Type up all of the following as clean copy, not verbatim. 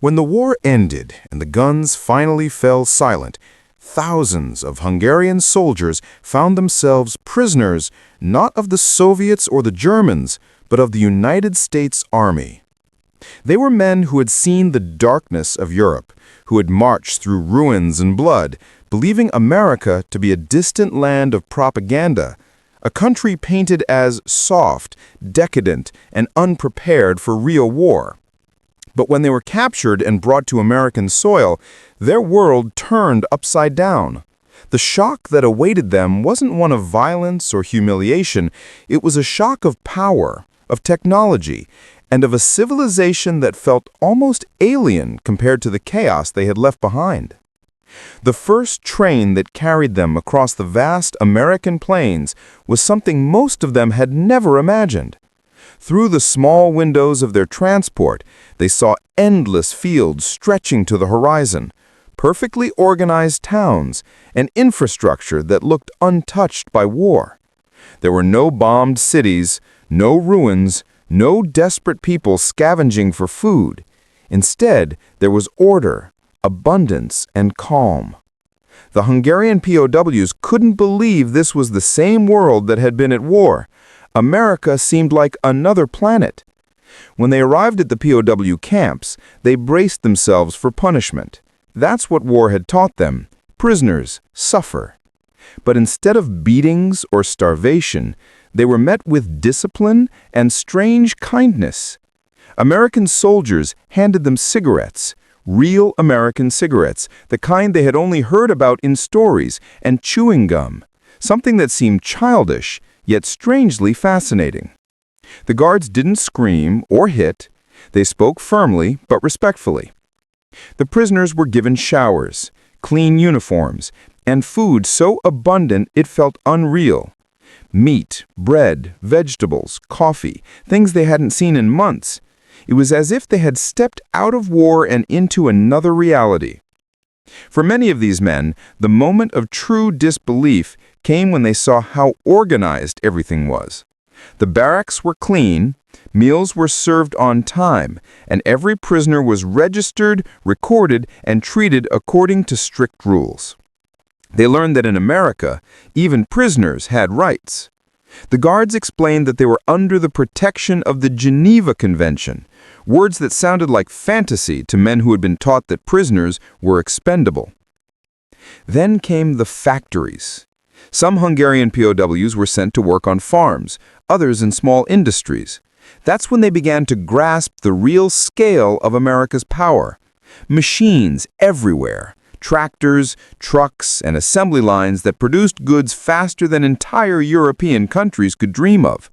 When the war ended and the guns finally fell silent, thousands of Hungarian soldiers found themselves prisoners not of the Soviets or the Germans, but of the United States Army. They were men who had seen the darkness of Europe, who had marched through ruins and blood, believing America to be a distant land of propaganda, a country painted as soft, decadent, and unprepared for real war. But when they were captured and brought to American soil, their world turned upside down. The shock that awaited them wasn't one of violence or humiliation. It was a shock of power, of technology, and of a civilization that felt almost alien compared to the chaos they had left behind. The first train that carried them across the vast American plains was something most of them had never imagined. Through the small windows of their transport, they saw endless fields stretching to the horizon, perfectly organized towns, and infrastructure that looked untouched by war. There were no bombed cities, no ruins, no desperate people scavenging for food. Instead, there was order, abundance, and calm. The Hungarian POWs couldn't believe this was the same world that had been at war. America seemed like another planet. When they arrived at the POW camps, they braced themselves for punishment. That's what war had taught them. Prisoners suffer. But instead of beatings or starvation, they were met with discipline and strange kindness. American soldiers handed them cigarettes, real American cigarettes, the kind they had only heard about in stories, and chewing gum, something that seemed childish, yet strangely fascinating. The guards didn't scream or hit. They spoke firmly but respectfully. The prisoners were given showers, clean uniforms, and food so abundant it felt unreal. Meat, bread, vegetables, coffee, things they hadn't seen in months. It was as if they had stepped out of war and into another reality. For many of these men, the moment of true disbelief came when they saw how organized everything was. The barracks were clean, meals were served on time, and every prisoner was registered, recorded, and treated according to strict rules. They learned that in America, even prisoners had rights. The guards explained that they were under the protection of the Geneva Convention, words that sounded like fantasy to men who had been taught that prisoners were expendable. Then came the factories. Some Hungarian POWs were sent to work on farms, others in small industries. That's when they began to grasp the real scale of America's power. Machines everywhere, tractors, trucks, and assembly lines that produced goods faster than entire European countries could dream of.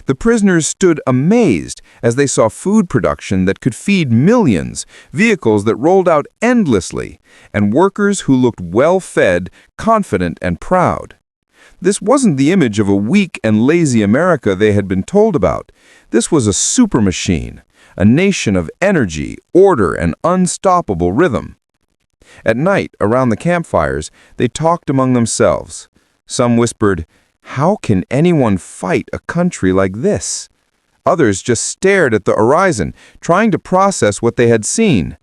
The prisoners stood amazed as they saw food production that could feed millions, vehicles that rolled out endlessly, and workers who looked well-fed, confident, and proud. This wasn't the image of a weak and lazy America they had been told about. This was a super machine, a nation of energy, order, and unstoppable rhythm. At night, around the campfires, they talked among themselves. Some whispered, "How can anyone fight a country like this?" Others just stared at the horizon, trying to process what they had seen.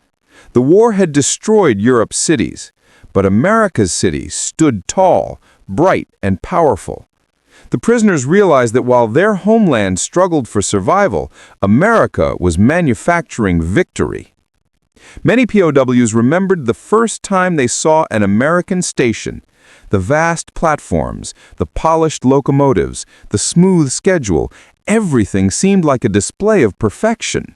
The war had destroyed Europe's cities, but America's city stood tall, bright, and powerful. The prisoners realized that while their homeland struggled for survival, America was manufacturing victory. Many POWs remembered the first time they saw an American station. The vast platforms, the polished locomotives, the smooth schedule, everything seemed like a display of perfection.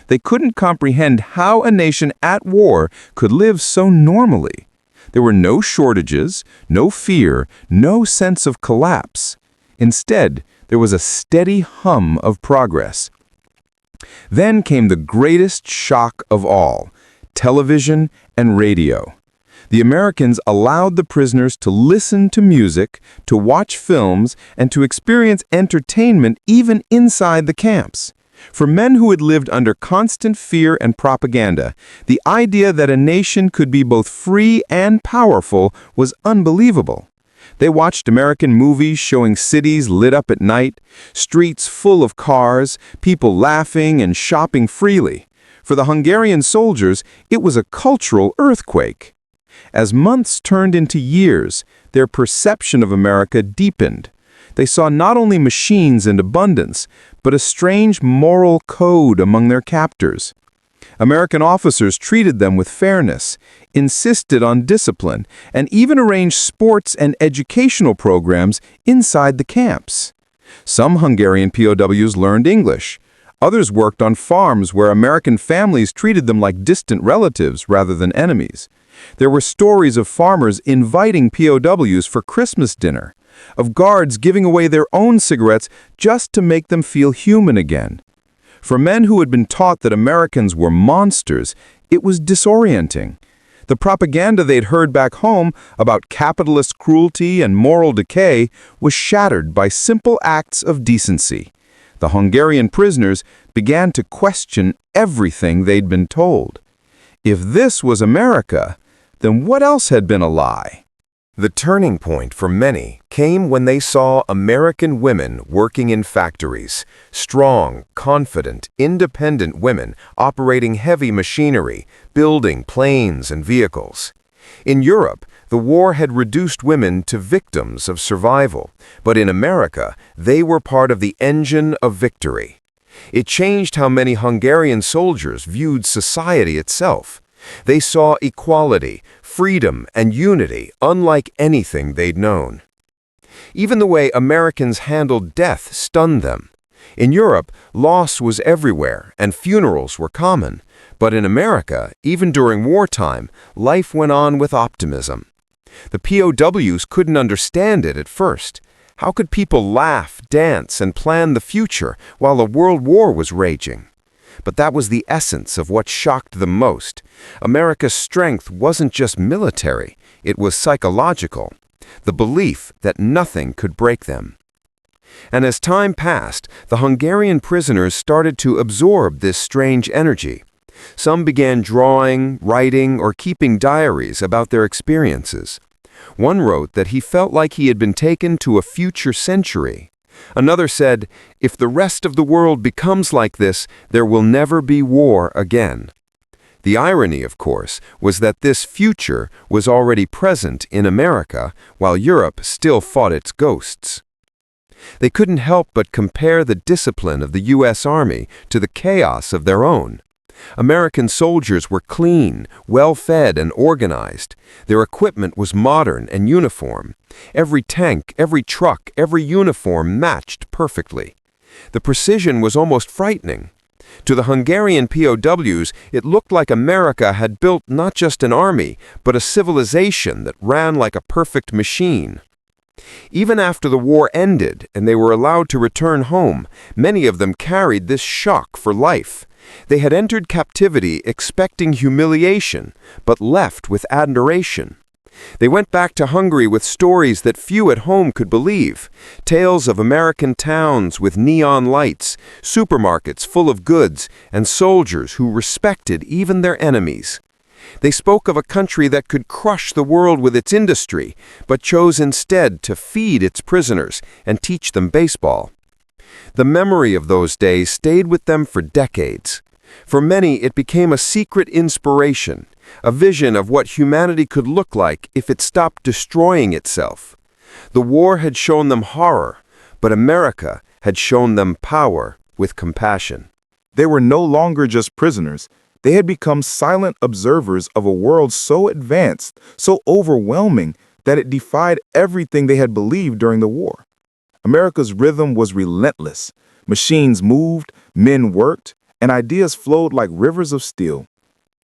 They couldn't comprehend how a nation at war could live so normally. There were no shortages, no fear, no sense of collapse. Instead, there was a steady hum of progress. Then came the greatest shock of all, television and radio. The Americans allowed the prisoners to listen to music, to watch films, and to experience entertainment even inside the camps. For men who had lived under constant fear and propaganda, the idea that a nation could be both free and powerful was unbelievable. They watched American movies showing cities lit up at night, streets full of cars, people laughing and shopping freely. For the Hungarian soldiers, it was a cultural earthquake. As months turned into years, their perception of America deepened. They saw not only machines and abundance, but a strange moral code among their captors. American officers treated them with fairness, insisted on discipline, and even arranged sports and educational programs inside the camps. Some Hungarian POWs learned English. Others worked on farms where American families treated them like distant relatives rather than enemies. There were stories of farmers inviting POWs for Christmas dinner, of guards giving away their own cigarettes just to make them feel human again. For men who had been taught that Americans were monsters, it was disorienting. The propaganda they'd heard back home about capitalist cruelty and moral decay was shattered by simple acts of decency. The Hungarian prisoners began to question everything they'd been told. If this was America, then what else had been a lie? The turning point for many came when they saw American women working in factories, strong, confident, independent women operating heavy machinery, building planes and vehicles. In Europe, the war had reduced women to victims of survival, but in America, they were part of the engine of victory. It changed how many Hungarian soldiers viewed society itself. They saw equality, freedom, and unity unlike anything they'd known. Even the way Americans handled death stunned them. In Europe, loss was everywhere and funerals were common. But in America, even during wartime, life went on with optimism. The POWs couldn't understand it at first. How could people laugh, dance, and plan the future while a world war was raging? But that was the essence of what shocked them most. America's strength wasn't just military, it was psychological. The belief that nothing could break them. And as time passed, the Hungarian prisoners started to absorb this strange energy. Some began drawing, writing, or keeping diaries about their experiences. One wrote that he felt like he had been taken to a future century. Another said, "If the rest of the world becomes like this, there will never be war again." The irony, of course, was that this future was already present in America, while Europe still fought its ghosts. They couldn't help but compare the discipline of the U.S. Army to the chaos of their own. American soldiers were clean, well-fed, and organized. Their equipment was modern and uniform. Every tank, every truck, every uniform matched perfectly. The precision was almost frightening. To the Hungarian POWs, it looked like America had built not just an army, but a civilization that ran like a perfect machine. Even after the war ended and they were allowed to return home, many of them carried this shock for life. They had entered captivity expecting humiliation, but left with adoration. They went back to Hungary with stories that few at home could believe. Tales of American towns with neon lights, supermarkets full of goods, and soldiers who respected even their enemies. They spoke of a country that could crush the world with its industry, but chose instead to feed its prisoners and teach them baseball. The memory of those days stayed with them for decades. For many, it became a secret inspiration, a vision of what humanity could look like if it stopped destroying itself. The war had shown them horror, but America had shown them power with compassion. They were no longer just prisoners. They had become silent observers of a world so advanced, so overwhelming, that it defied everything they had believed during the war. America's rhythm was relentless. Machines moved, men worked, and ideas flowed like rivers of steel.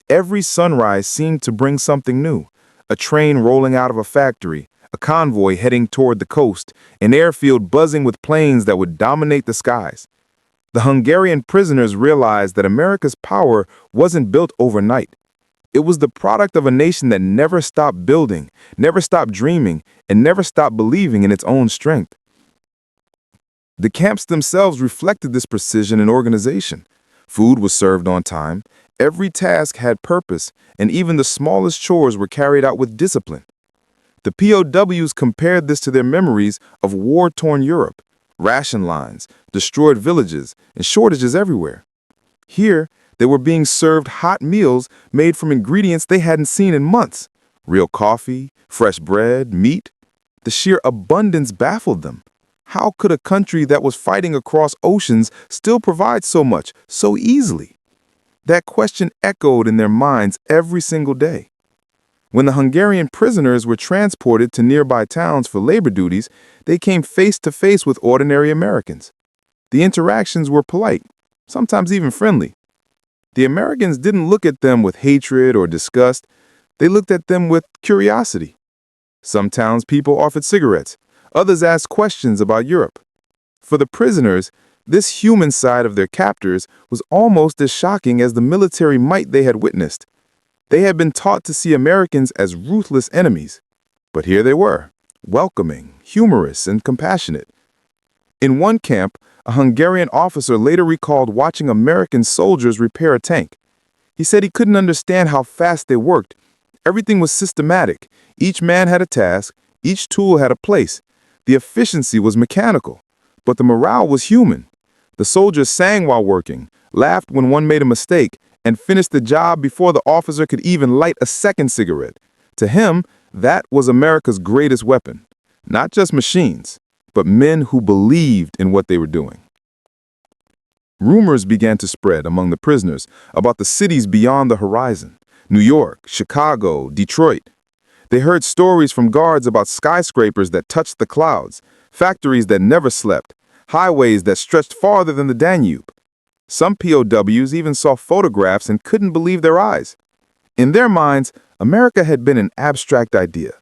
Every sunrise seemed to bring something new. A train rolling out of a factory, a convoy heading toward the coast, an airfield buzzing with planes that would dominate the skies. The Hungarian prisoners realized that America's power wasn't built overnight. It was the product of a nation that never stopped building, never stopped dreaming, and never stopped believing in its own strength. The camps themselves reflected this precision and organization. Food was served on time, every task had purpose, and even the smallest chores were carried out with discipline. The POWs compared this to their memories of war-torn Europe, ration lines, destroyed villages, and shortages everywhere. Here, They were being served hot meals made from ingredients they hadn't seen in months. Real coffee, fresh bread, meat. The sheer abundance baffled them. How could a country that was fighting across oceans still provide so much, so easily? That question echoed in their minds every single day. When the Hungarian prisoners were transported to nearby towns for labor duties, they came face to face with ordinary Americans. The interactions were polite, sometimes even friendly. The Americans didn't look at them with hatred or disgust. They looked at them with curiosity. Some townspeople offered cigarettes. Others asked questions about Europe. For the prisoners, this human side of their captors was almost as shocking as the military might they had witnessed. They had been taught to see Americans as ruthless enemies. But here they were, welcoming, humorous, and compassionate. In one camp, a Hungarian officer later recalled watching American soldiers repair a tank. He said he couldn't understand how fast they worked. Everything was systematic. Each man had a task. Each tool had a place. The efficiency was mechanical, but the morale was human. The soldiers sang while working, laughed when one made a mistake, and finished the job before the officer could even light a second cigarette. To him, that was America's greatest weapon. Not just machines, but men who believed in what they were doing. Rumors began to spread among the prisoners about the cities beyond the horizon: New York, Chicago, Detroit. They heard stories from guards about skyscrapers that touched the clouds, factories that never slept, highways that stretched farther than the Danube. Some POWs even saw photographs and couldn't believe their eyes. In their minds, America had been an abstract idea,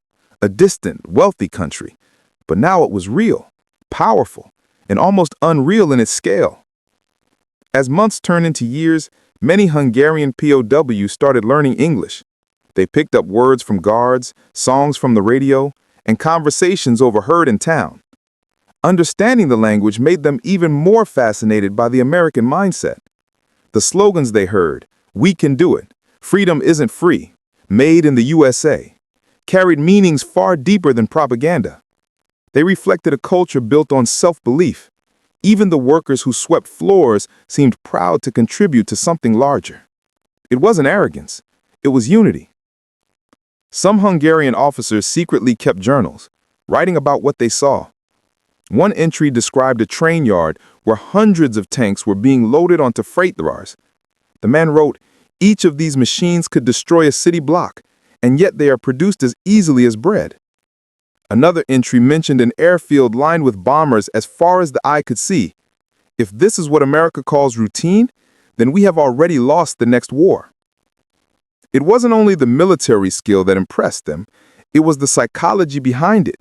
a distant, wealthy country. But now it was real, powerful, and almost unreal in its scale. As months turned into years, many Hungarian POWs started learning English. They picked up words from guards, songs from the radio, and conversations overheard in town. Understanding the language made them even more fascinated by the American mindset. The slogans they heard, "We can do it," "Freedom isn't free," "Made in the USA," carried meanings far deeper than propaganda. They reflected a culture built on self-belief. Even the workers who swept floors seemed proud to contribute to something larger. It wasn't arrogance, it was unity. Some Hungarian officers secretly kept journals, writing about what they saw. One entry described a train yard where hundreds of tanks were being loaded onto freight cars. The man wrote, "Each of these machines could destroy a city block, and yet they are produced as easily as bread." Another entry mentioned an airfield lined with bombers as far as the eye could see. If this is what America calls routine, then we have already lost the next war. It wasn't only the military skill that impressed them, it was the psychology behind it.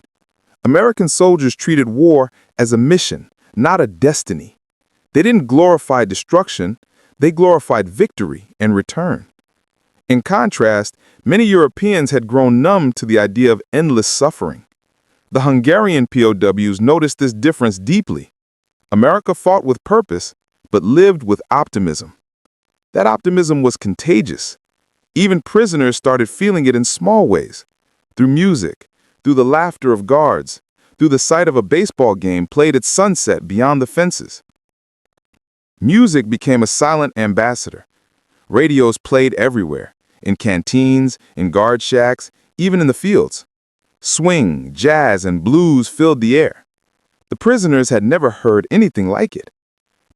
American soldiers treated war as a mission, not a destiny. They didn't glorify destruction, they glorified victory and return. In contrast, many Europeans had grown numb to the idea of endless suffering. The Hungarian POWs noticed this difference deeply. America fought with purpose, but lived with optimism. That optimism was contagious. Even prisoners started feeling it in small ways, through music, through the laughter of guards, through the sight of a baseball game played at sunset beyond the fences. Music became a silent ambassador. Radios played everywhere, in canteens, in guard shacks, even in the fields. Swing, jazz, and blues filled the air. The prisoners had never heard anything like it.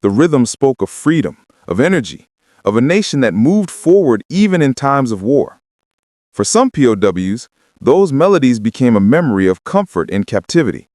The rhythm spoke of freedom, of energy, of a nation that moved forward even in times of war. For some POWs, those melodies became a memory of comfort in captivity.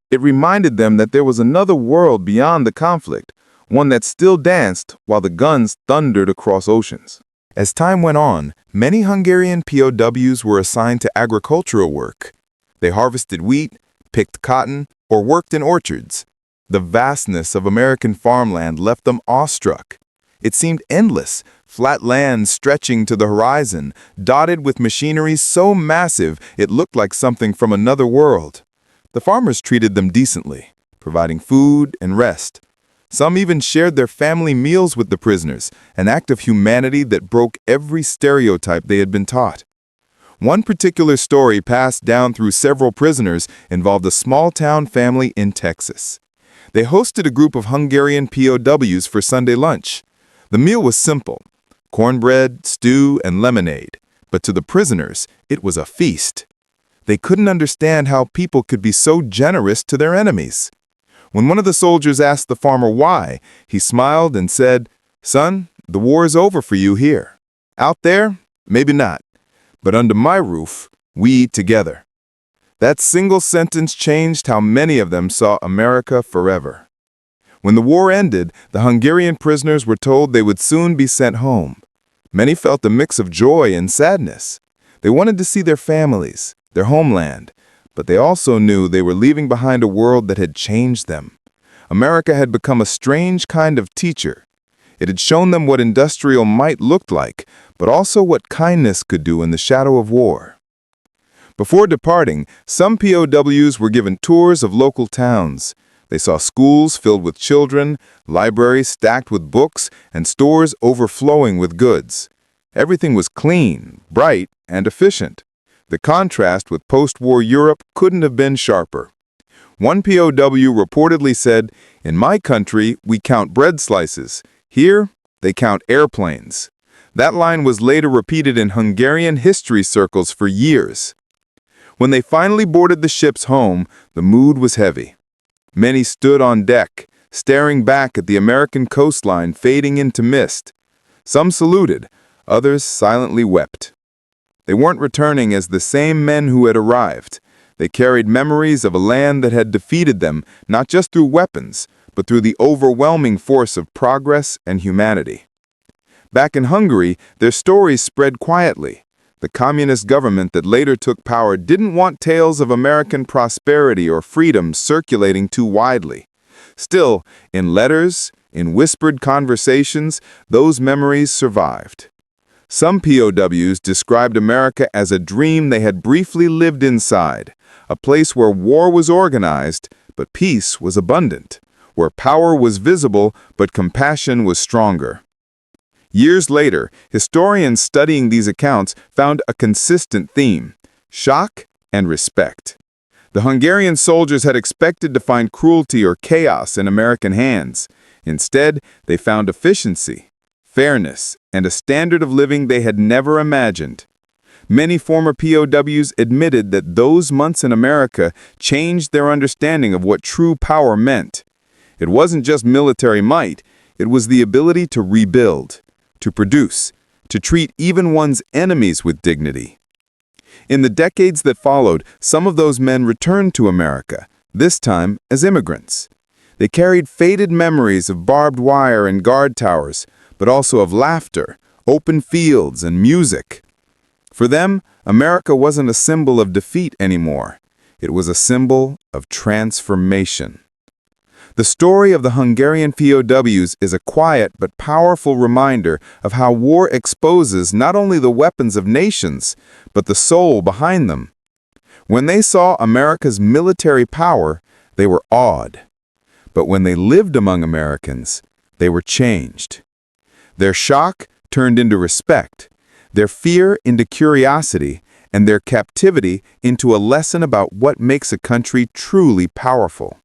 It reminded them that there was another world beyond the conflict, one that still danced while the guns thundered across oceans. As time went on, many Hungarian POWs were assigned to agricultural work. They harvested wheat, picked cotton, or worked in orchards. The vastness of American farmland left them awestruck. It seemed endless, flat land stretching to the horizon, dotted with machinery so massive it looked like something from another world. The farmers treated them decently, providing food and rest. Some even shared their family meals with the prisoners, an act of humanity that broke every stereotype they had been taught. One particular story passed down through several prisoners involved a small-town family in Texas. They hosted a group of Hungarian POWs for Sunday lunch. The meal was simple: cornbread, stew, and lemonade. But to the prisoners, it was a feast. They couldn't understand how people could be so generous to their enemies. When one of the soldiers asked the farmer why, he smiled and said, "Son, the war is over for you here. Out there, maybe not. But under my roof, we eat together." That single sentence changed how many of them saw America forever. When the war ended, the Hungarian prisoners were told they would soon be sent home. Many felt a mix of joy and sadness. They wanted to see their families, their homeland, but they also knew they were leaving behind a world that had changed them. America had become a strange kind of teacher. It had shown them what industrial might looked like, but also what kindness could do in the shadow of war. Before departing, some POWs were given tours of local towns. They saw schools filled with children, libraries stacked with books, and stores overflowing with goods. Everything was clean, bright, and efficient. The contrast with post-war Europe couldn't have been sharper. One POW reportedly said, "In my country, we count bread slices. Here, they count airplanes." That line was later repeated in Hungarian history circles for years. When they finally boarded the ships home, the mood was heavy. Many stood on deck, staring back at the American coastline fading into mist. Some saluted, others silently wept. They weren't returning as the same men who had arrived. They carried memories of a land that had defeated them, not just through weapons, but through the overwhelming force of progress and humanity. Back in Hungary, their stories spread quietly. The communist government that later took power didn't want tales of American prosperity or freedom circulating too widely. Still, in letters, in whispered conversations, those memories survived. Some POWs described America as a dream they had briefly lived inside, a place where war was organized, but peace was abundant, where power was visible, but compassion was stronger. Years later, historians studying these accounts found a consistent theme: shock and respect. The Hungarian soldiers had expected to find cruelty or chaos in American hands. Instead, they found efficiency, fairness, and a standard of living they had never imagined. Many former POWs admitted that those months in America changed their understanding of what true power meant. It wasn't just military might, it was the ability to rebuild, to produce, to treat even one's enemies with dignity. In the decades that followed, some of those men returned to America, this time as immigrants. They carried faded memories of barbed wire and guard towers, but also of laughter, open fields, and music. For them, America wasn't a symbol of defeat anymore. It was a symbol of transformation. The story of the Hungarian POWs is a quiet but powerful reminder of how war exposes not only the weapons of nations, but the soul behind them. When they saw America's military power, they were awed. But when they lived among Americans, they were changed. Their shock turned into respect, their fear into curiosity, and their captivity into a lesson about what makes a country truly powerful.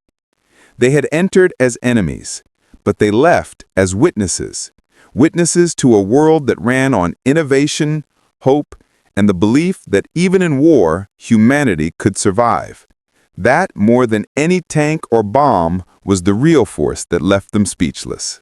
They had entered as enemies, but they left as witnesses, witnesses to a world that ran on innovation, hope, and the belief that even in war, humanity could survive. That, more than any tank or bomb, was the real force that left them speechless.